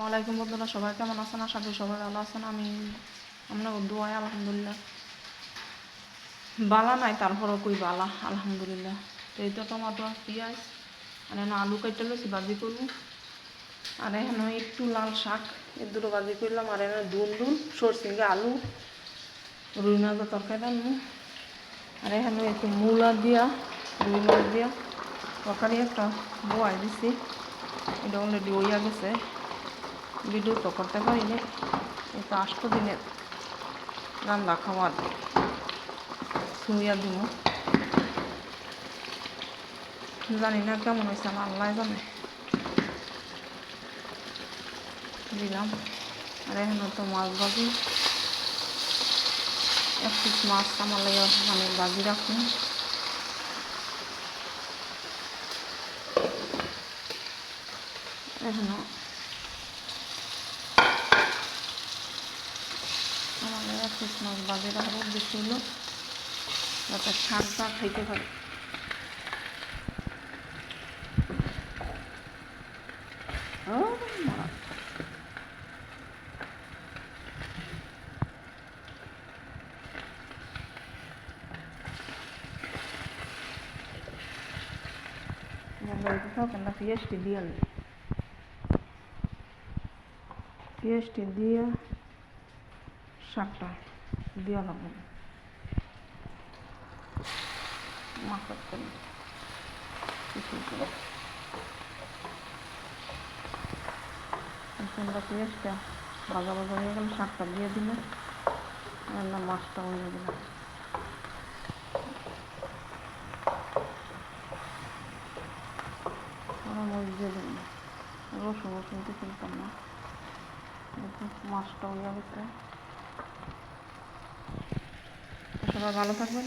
আলাইকুম বন্ধুরা, সবাই কেমন আছেন? আশা করি সবাই ভালো আছেন। আমরা দোয়াই আলহামদুলিল্লাহ বালা নাই, তারপরও কই বালা আলহামদুলিল্লাহ। তো এই তো টমাটো পেঁয়াজ আর এখানে আলু কেটে লইছি, ভাজি করবো। আর এখানে একটু লাল শাক এর দুটো ভাজি করলাম। আর এখানে দুন সরষে আলু রুই মাছের তরকারি রান্নু। আর এখানে একটু মূলা দিয়া রুই মাছ দিয়া তরকারি একটা বয়াই দিছি। এটা অলরেডি হইয়া গেছে, ভিডিও তো করতে পারিনি। এই তো 8 দিনের রান্না খাওয়ার শুইয়া দিব, জানি না কেমন হয়েছে, আল্লাহ জানে। দিলাম। আর এখানে তো মাছ ভাজি, 1 পিস মাছ আমার লাগে মানে ভাজি রাখুন। এখানে আমার লাগে 1 পিস মাছ ভাজি রাখবো, বেশি হলো যাতে শাকটা খাইতে পারে। পেঁয়াজটি দিয়ে দিয়ে শাকটা দিয়ে লাগবে মাখার জন্য। পেঁয়াজটা ভাজা ভাজা হয়ে গেলে শাকটা দিয়ে দিলে রান্না মাছটা হয়ে গেল। মরিচ দিয়ে দিলাম, রসুন কিনতাম না। মাছটা হয়ে গেছে। সবাই ভালো থাকবেন।